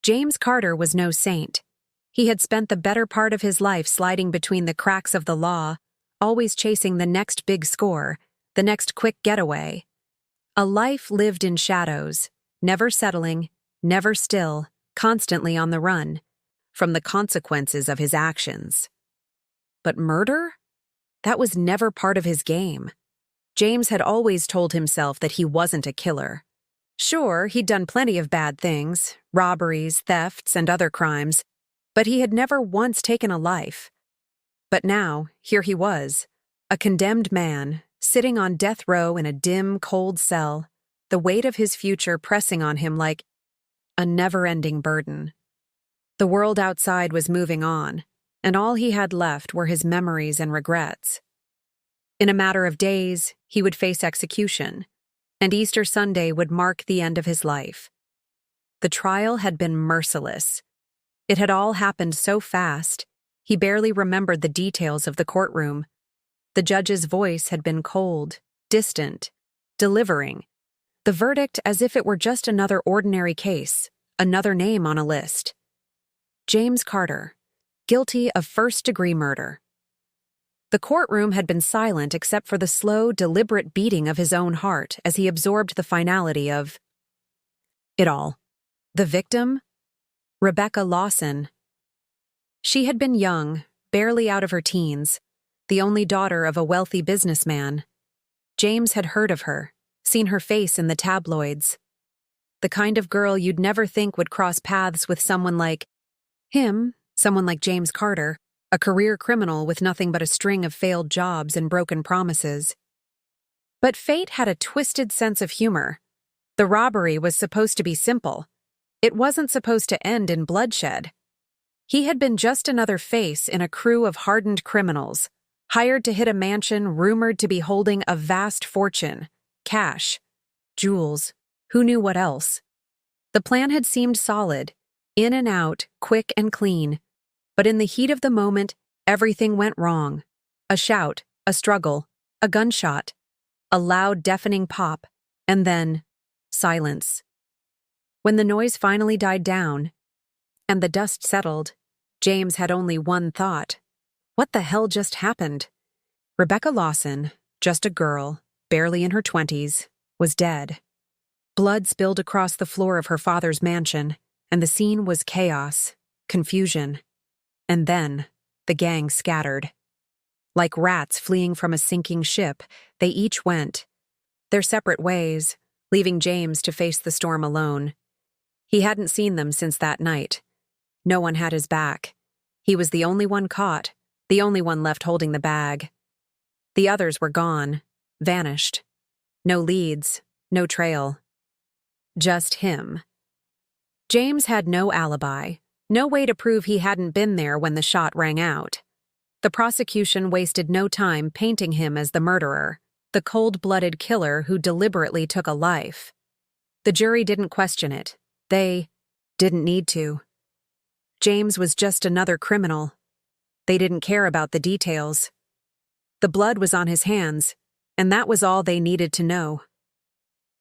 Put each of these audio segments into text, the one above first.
James Carter was no saint. He had spent the better part of his life sliding between the cracks of the law, always chasing the next big score, the next quick getaway. A life lived in shadows, never settling, never still, constantly on the run, from the consequences of his actions. But murder? That was never part of his game. James had always told himself that he wasn't a killer. Sure, he'd done plenty of bad things, robberies, thefts, and other crimes, but he had never once taken a life. But now, here he was, a condemned man, sitting on death row in a dim, cold cell, the weight of his future pressing on him like a never-ending burden. The world outside was moving on, and all he had left were his memories and regrets. In a matter of days, he would face execution, and Easter Sunday would mark the end of his life. The trial had been merciless. It had all happened so fast, he barely remembered the details of the courtroom. The judge's voice had been cold, distant, delivering the verdict as if it were just another ordinary case, another name on a list. James Carter, guilty of first-degree murder. The courtroom had been silent except for the slow, deliberate beating of his own heart as he absorbed the finality of it all. The victim? Rebecca Lawson. She had been young, barely out of her teens, the only daughter of a wealthy businessman. James had heard of her, seen her face in the tabloids. The kind of girl you'd never think would cross paths with someone like him, someone like James Carter, a career criminal with nothing but a string of failed jobs and broken promises. But fate had a twisted sense of humor. The robbery was supposed to be simple. It wasn't supposed to end in bloodshed. He had been just another face in a crew of hardened criminals, hired to hit a mansion rumored to be holding a vast fortune, cash, jewels, who knew what else. The plan had seemed solid, in and out, quick and clean. But in the heat of the moment, everything went wrong. A shout, a struggle, a gunshot, a loud, deafening pop, and then silence. When the noise finally died down, and the dust settled, James had only one thought. What the hell just happened? Rebecca Lawson, just a girl, barely in her 20s, was dead. Blood spilled across the floor of her father's mansion, and the scene was chaos, confusion. And then, the gang scattered. Like rats fleeing from a sinking ship, they each went their separate ways, leaving James to face the storm alone. He hadn't seen them since that night. No one had his back. He was the only one caught, the only one left holding the bag. The others were gone, vanished. No leads, no trail. Just him. James had no alibi. No way to prove he hadn't been there when the shot rang out. The prosecution wasted no time painting him as the murderer, the cold-blooded killer who deliberately took a life. The jury didn't question it. They didn't need to. James was just another criminal. They didn't care about the details. The blood was on his hands, and that was all they needed to know.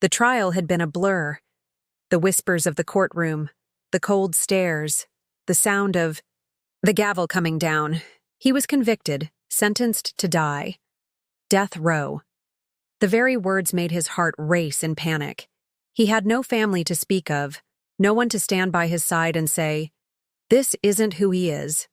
The trial had been a blur. The whispers of the courtroom, the cold stares, the sound of the gavel coming down. He was convicted, sentenced to die. Death row. The very words made his heart race in panic. He had no family to speak of, no one to stand by his side and say, "This isn't who he is."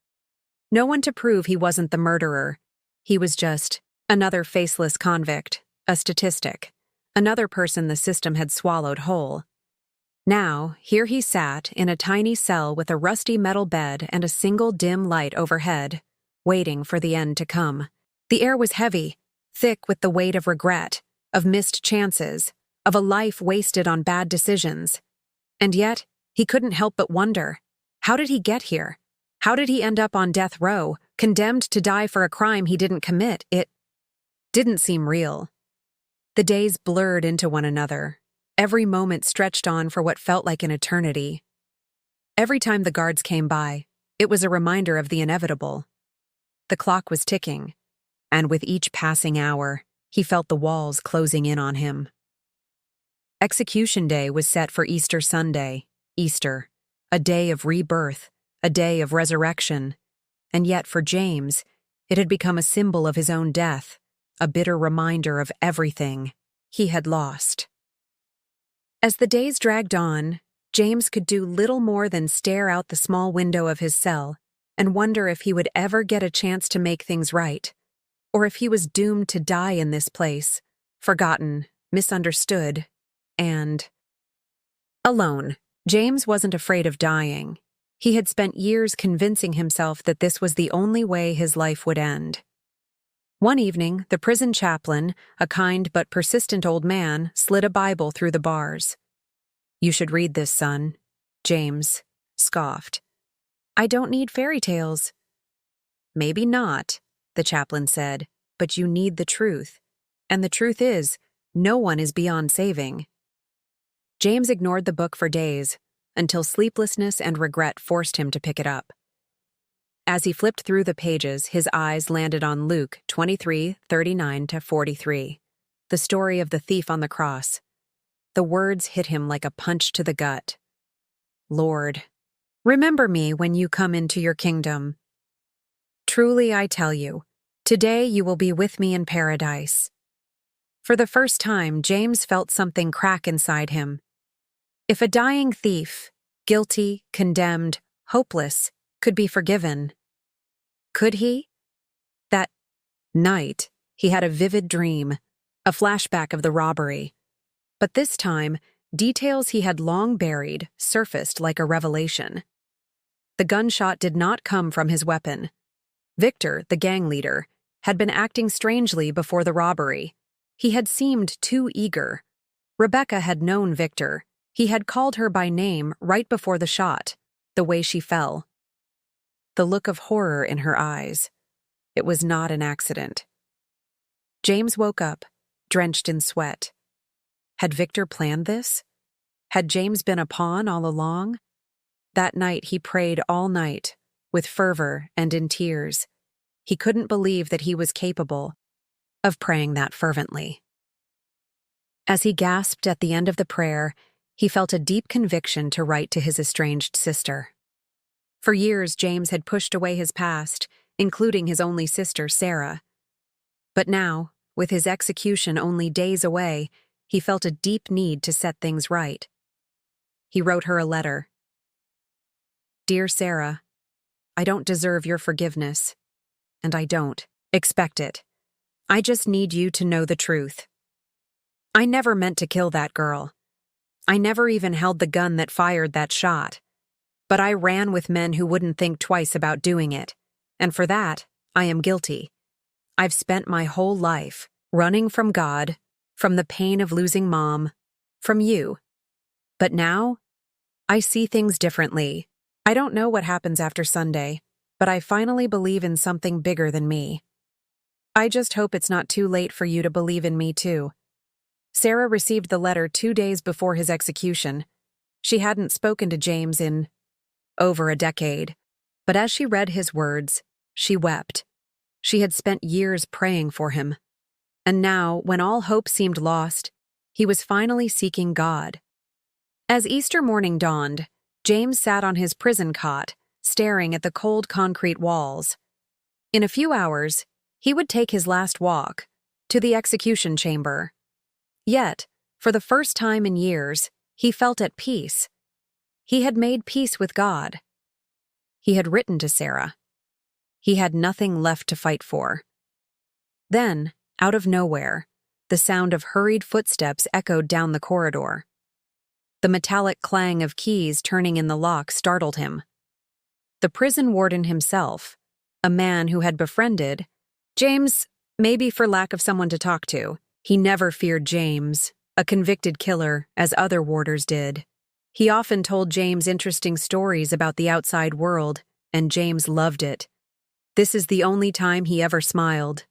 No one to prove he wasn't the murderer. He was just another faceless convict, a statistic, another person the system had swallowed whole. Now, here he sat in a tiny cell with a rusty metal bed and a single dim light overhead, waiting for the end to come. The air was heavy, thick with the weight of regret, of missed chances, of a life wasted on bad decisions. And yet, he couldn't help but wonder, how did he get here? How did he end up on death row, condemned to die for a crime he didn't commit? It didn't seem real. The days blurred into one another. Every moment stretched on for what felt like an eternity. Every time the guards came by, it was a reminder of the inevitable. The clock was ticking, and with each passing hour, he felt the walls closing in on him. Execution day was set for Easter Sunday, Easter. a day of rebirth, a day of resurrection. And yet, for James, it had become a symbol of his own death, a bitter reminder of everything he had lost. As the days dragged on, James could do little more than stare out the small window of his cell and wonder if he would ever get a chance to make things right, or if he was doomed to die in this place, forgotten, misunderstood, and alone. James wasn't afraid of dying. He had spent years convincing himself that this was the only way his life would end. One evening, the prison chaplain, a kind but persistent old man, slid a Bible through the bars. "You should read this, son," James scoffed. "I don't need fairy tales." "Maybe not," the chaplain said, "but you need the truth. And the truth is, no one is beyond saving." James ignored the book for days, until sleeplessness and regret forced him to pick it up. As he flipped through the pages, his eyes landed on Luke 23:39-43, the story of the thief on the cross. The words hit him like a punch to the gut. "Lord, remember me when you come into your kingdom. Truly I tell you, today you will be with me in paradise." For the first time, James felt something crack inside him. If a dying thief, guilty, condemned, hopeless, could be forgiven, could he? That night, he had a vivid dream, a flashback of the robbery. But this time, details he had long buried surfaced like a revelation. The gunshot did not come from his weapon. Victor, the gang leader, had been acting strangely before the robbery. He had seemed too eager. Rebecca had known Victor. He had called her by name right before the shot, the way she fell. The look of horror in her eyes. It was not an accident. James woke up, drenched in sweat. Had Victor planned this? Had James been a pawn all along? That night he prayed all night, with fervor and in tears. He couldn't believe that he was capable of praying that fervently. As he gasped at the end of the prayer, he felt a deep conviction to write to his estranged sister. For years, James had pushed away his past, including his only sister, Sarah. But now, with his execution only days away, he felt a deep need to set things right. He wrote her a letter. "Dear Sarah, I don't deserve your forgiveness, and I don't expect it. I just need you to know the truth. I never meant to kill that girl. I never even held the gun that fired that shot. But I ran with men who wouldn't think twice about doing it, and for that, I am guilty. I've spent my whole life running from God, from the pain of losing Mom, from you. But now, I see things differently. I don't know what happens after Sunday, but I finally believe in something bigger than me. I just hope it's not too late for you to believe in me too." Sarah received the letter 2 days before his execution. She hadn't spoken to James in over a decade, but as she read his words, she wept. She had spent years praying for him. And now, when all hope seemed lost, he was finally seeking God. As Easter morning dawned, James sat on his prison cot, staring at the cold concrete walls. In a few hours, he would take his last walk to the execution chamber. Yet, for the first time in years, he felt at peace. He had made peace with God. He had written to Sarah. He had nothing left to fight for. Then, out of nowhere, the sound of hurried footsteps echoed down the corridor. The metallic clang of keys turning in the lock startled him. The prison warden himself, a man who had befriended James, maybe for lack of someone to talk to. He never feared James, a convicted killer, as other warders did. He often told James interesting stories about the outside world, and James loved it. This is the only time he ever smiled.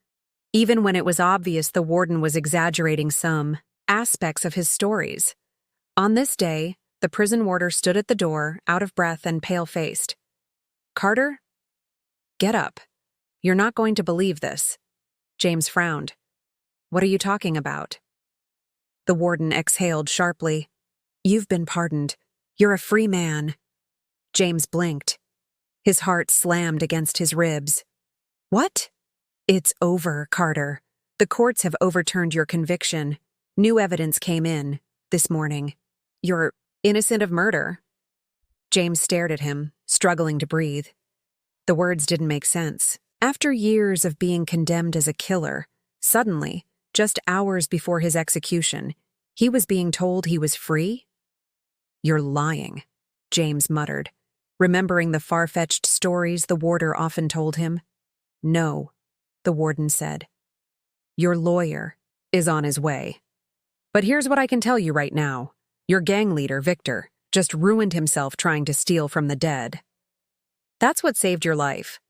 Even when it was obvious the warden was exaggerating some aspects of his stories. On this day, the prison warder stood at the door, out of breath and pale-faced. "Carter, get up. You're not going to believe this." James frowned. "What are you talking about?" The warden exhaled sharply. "You've been pardoned. You're a free man." James blinked. His heart slammed against his ribs. What? It's over, Carter. The courts have overturned your conviction. New evidence came in this morning. You're innocent of murder. James stared at him, struggling to breathe. The words didn't make sense. After years of being condemned as a killer, suddenly, just hours before his execution, he was being told he was free? You're lying, James muttered, remembering the far-fetched stories the warder often told him. No, the warden said. Your lawyer is on his way. But here's what I can tell you right now. Your gang leader, Victor, just ruined himself trying to steal from the dead. That's what saved your life.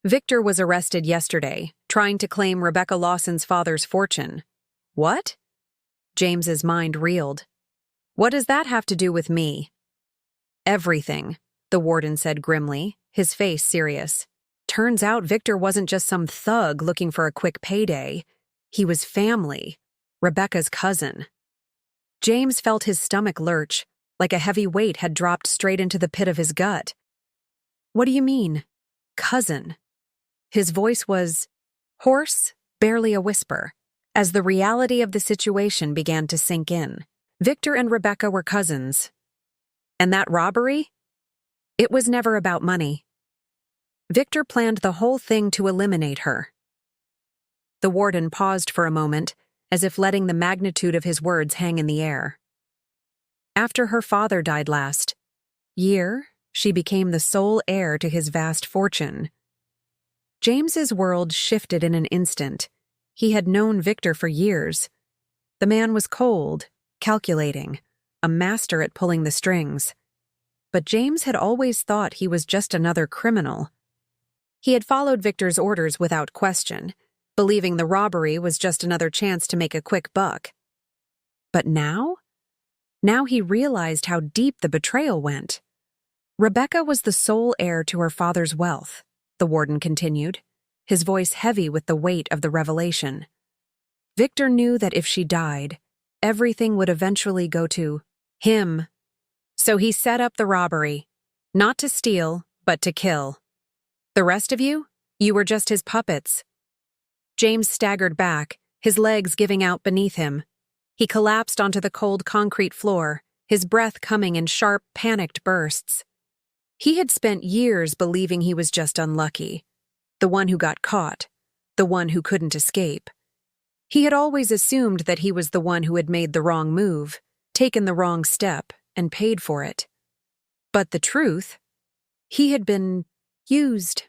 Victor was arrested yesterday, trying to claim Rebecca Lawson's father's fortune. What? James's mind reeled. What does that have to do with me? Everything, the warden said grimly, his face serious. Turns out Victor wasn't just some thug looking for a quick payday. He was family, Rebecca's cousin. James felt his stomach lurch, like a heavy weight had dropped straight into the pit of his gut. What do you mean, cousin? His voice was hoarse, barely a whisper, as the reality of the situation began to sink in. Victor and Rebecca were cousins. And that robbery? It was never about money. Victor planned the whole thing to eliminate her. The warden paused for a moment, as if letting the magnitude of his words hang in the air. After her father died last year, she became the sole heir to his vast fortune. James's world shifted in an instant. He had known Victor for years. The man was cold, calculating, a master at pulling the strings. But James had always thought he was just another criminal. He had followed Victor's orders without question, believing the robbery was just another chance to make a quick buck. But now? Now he realized how deep the betrayal went. Rebecca was the sole heir to her father's wealth, the warden continued, his voice heavy with the weight of the revelation. Victor knew that if she died, everything would eventually go to him. So he set up the robbery, not to steal, but to kill. The rest of you were just his puppets. James staggered back, his legs giving out beneath him. He collapsed onto the cold concrete floor, his breath coming in sharp, panicked bursts. He had spent years believing he was just unlucky, the one who got caught, the one who couldn't escape. He had always assumed that he was the one who had made the wrong move, taken the wrong step, and paid for it. But the truth? He had been used.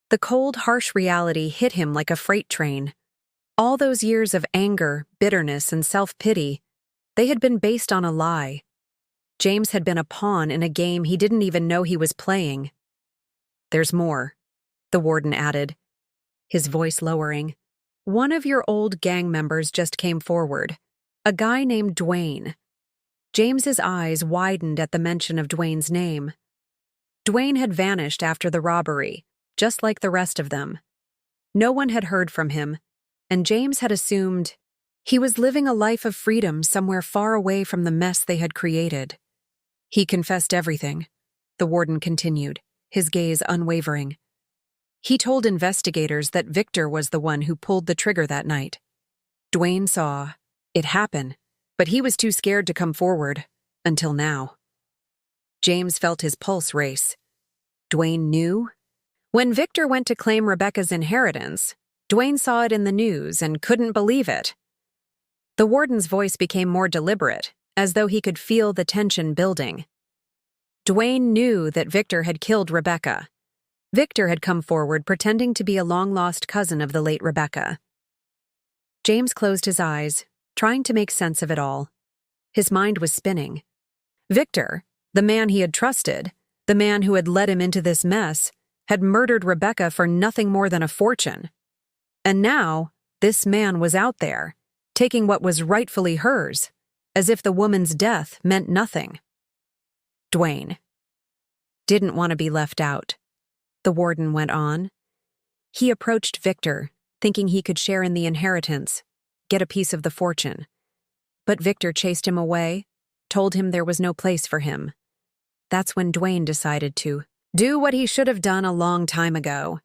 The cold, harsh reality hit him like a freight train. All those years of anger, bitterness, and self-pity, they had been based on a lie. James had been a pawn in a game he didn't even know he was playing. There's more, the warden added, his voice lowering. One of your old gang members just came forward, a guy named Dwayne. James's eyes widened at the mention of Dwayne's name. Dwayne had vanished after the robbery, just like the rest of them. No one had heard from him, and James had assumed he was living a life of freedom somewhere far away from the mess they had created. He confessed everything, the warden continued, his gaze unwavering. He told investigators that Victor was the one who pulled the trigger that night. Dwayne saw it happen, but he was too scared to come forward, until now. James felt his pulse race. Dwayne knew? When Victor went to claim Rebecca's inheritance, Dwayne saw it in the news and couldn't believe it. The warden's voice became more deliberate, as though he could feel the tension building. Dwayne knew that Victor had killed Rebecca. Victor had come forward pretending to be a long-lost cousin of the late Rebecca. James closed his eyes, trying to make sense of it all. His mind was spinning. Victor, the man he had trusted, the man who had led him into this mess, had murdered Rebecca for nothing more than a fortune. And now, this man was out there, taking what was rightfully hers, as if the woman's death meant nothing. Dwayne didn't want to be left out, the warden went on. He approached Victor, thinking he could share in the inheritance, get a piece of the fortune. But Victor chased him away, told him there was no place for him. That's when Dwayne decided to do what he should have done a long time ago.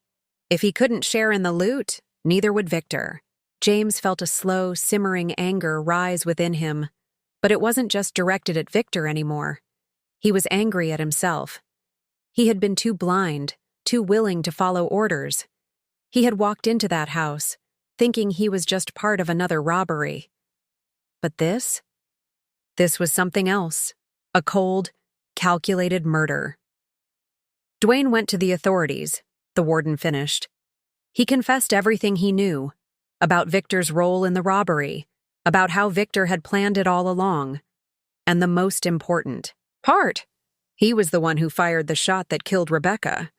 If he couldn't share in the loot, neither would Victor. James felt a slow, simmering anger rise within him, but it wasn't just directed at Victor anymore. He was angry at himself. He had been too blind, too willing to follow orders. He had walked into that house, thinking he was just part of another robbery. But this was something else, a cold, calculated murder. Dwayne went to the authorities, the warden finished. He confessed everything he knew about Victor's role in the robbery, about how Victor had planned it all along, and the most important part, he was the one who fired the shot that killed Rebecca.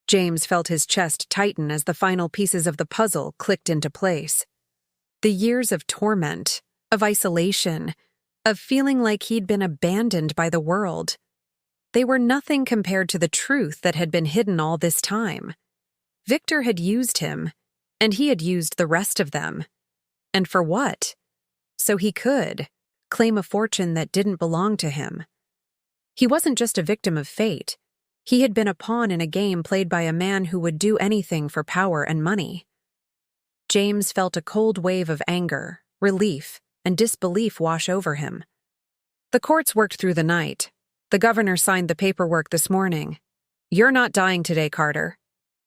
James felt his chest tighten as the final pieces of the puzzle clicked into place. The years of torment, of isolation, of feeling like he'd been abandoned by the world, they were nothing compared to the truth that had been hidden all this time. Victor had used him, and he had used the rest of them. And for what? So he could claim a fortune that didn't belong to him. He wasn't just a victim of fate. He had been a pawn in a game played by a man who would do anything for power and money. James felt a cold wave of anger, relief, and disbelief wash over him. The courts worked through the night. The governor signed the paperwork this morning. "You're not dying today, Carter."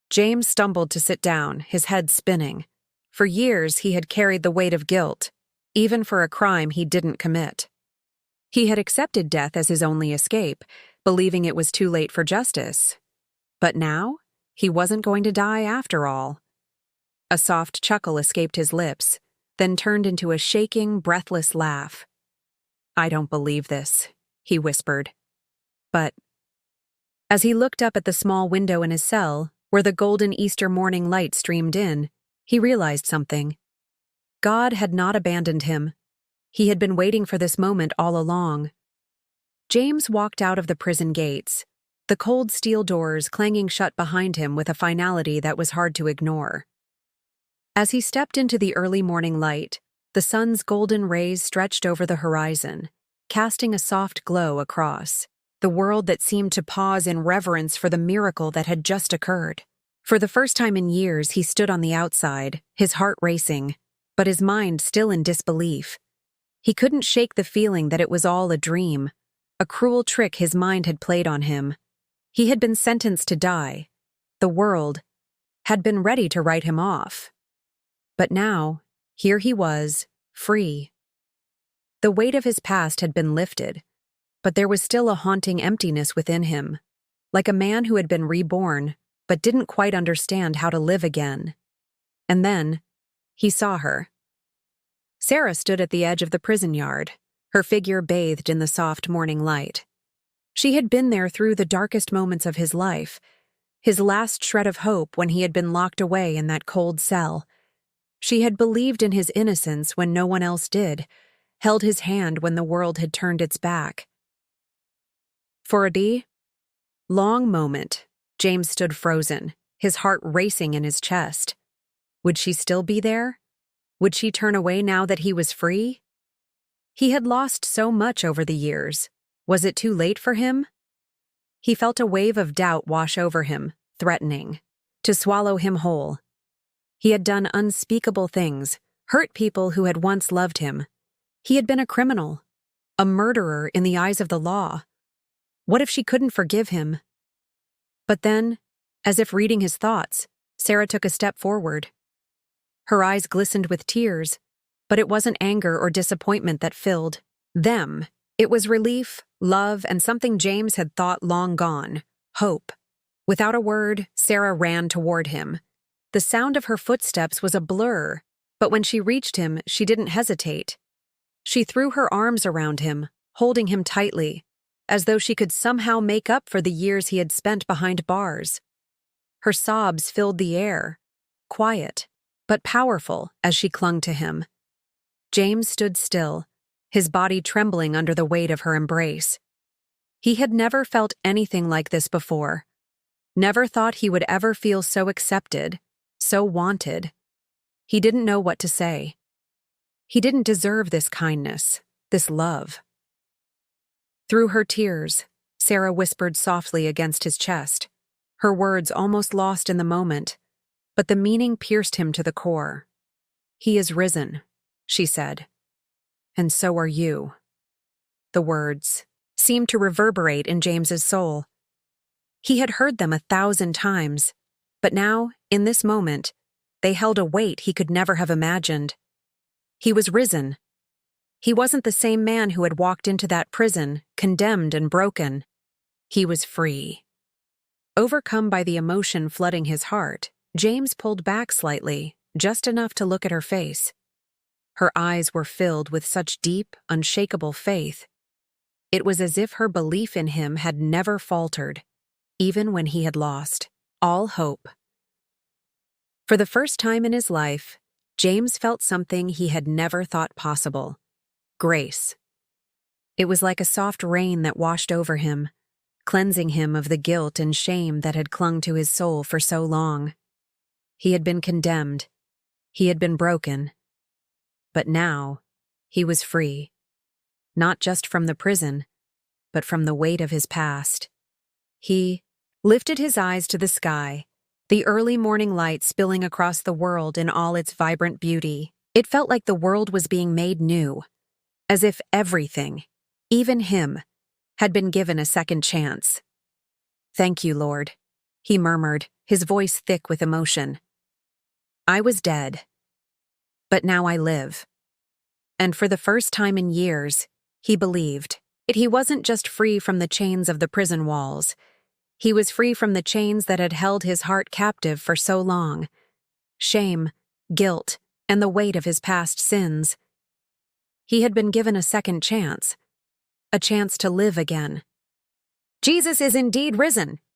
James stumbled to sit down, his head spinning. For years, he had carried the weight of guilt, even for a crime he didn't commit. He had accepted death as his only escape, believing it was too late for justice. But now, he wasn't going to die after all. A soft chuckle escaped his lips, then turned into a shaking, breathless laugh. "I don't believe this," he whispered. But as he looked up at the small window in his cell, where the golden Easter morning light streamed in, he realized something. God had not abandoned him. He had been waiting for this moment all along. James walked out of the prison gates, the cold steel doors clanging shut behind him with a finality that was hard to ignore. As he stepped into the early morning light, the sun's golden rays stretched over the horizon, casting a soft glow across the world that seemed to pause in reverence for the miracle that had just occurred. For the first time in years, he stood on the outside, his heart racing, but his mind still in disbelief. He couldn't shake the feeling that it was all a dream, a cruel trick his mind had played on him. He had been sentenced to die. The world had been ready to write him off. But now, here he was, free. The weight of his past had been lifted, but there was still a haunting emptiness within him, like a man who had been reborn, but didn't quite understand how to live again. And then, he saw her. Sarah stood at the edge of the prison yard, her figure bathed in the soft morning light. She had been there through the darkest moments of his life, his last shred of hope when he had been locked away in that cold cell. She had believed in his innocence when no one else did, held his hand when the world had turned its back. For a long moment, James stood frozen, his heart racing in his chest. Would she still be there? Would she turn away now that he was free? He had lost so much over the years. Was it too late for him? He felt a wave of doubt wash over him, threatening to swallow him whole. He had done unspeakable things, hurt people who had once loved him. He had been a criminal, a murderer in the eyes of the law. What if she couldn't forgive him? But then, as if reading his thoughts, Sarah took a step forward. Her eyes glistened with tears, but it wasn't anger or disappointment that filled them. It was relief, love, and something James had thought long gone, hope. Without a word, Sarah ran toward him. The sound of her footsteps was a blur, but when she reached him, she didn't hesitate. She threw her arms around him, holding him tightly, as though she could somehow make up for the years he had spent behind bars. Her sobs filled the air, quiet, but powerful as she clung to him. James stood still, his body trembling under the weight of her embrace. He had never felt anything like this before, never thought he would ever feel so accepted, so wanted. He didn't know what to say. He didn't deserve this kindness, this love. Through her tears, Sarah whispered softly against his chest, her words almost lost in the moment, but the meaning pierced him to the core. "He is risen," she said. "And so are you." The words seemed to reverberate in James's soul. He had heard them 1,000 times, but now, in this moment, they held a weight he could never have imagined. He was risen. He wasn't the same man who had walked into that prison, condemned and broken. He was free. Overcome by the emotion flooding his heart, James pulled back slightly, just enough to look at her face. Her eyes were filled with such deep, unshakable faith. It was as if her belief in him had never faltered, even when he had lost all hope. For the first time in his life, James felt something he had never thought possible: grace. It was like a soft rain that washed over him, cleansing him of the guilt and shame that had clung to his soul for so long. He had been condemned. He had been broken. But now, he was free. Not just from the prison, but from the weight of his past. He lifted his eyes to the sky, the early morning light spilling across the world in all its vibrant beauty. It felt like the world was being made new, as if everything, even him, had been given a second chance. "Thank you, Lord," he murmured, his voice thick with emotion. "I was dead, but now I live." And for the first time in years, he believed. He wasn't just free from the chains of the prison walls. He was free from the chains that had held his heart captive for so long: shame, guilt, and the weight of his past sins. He had been given a second chance, a chance to live again. "Jesus is indeed risen,"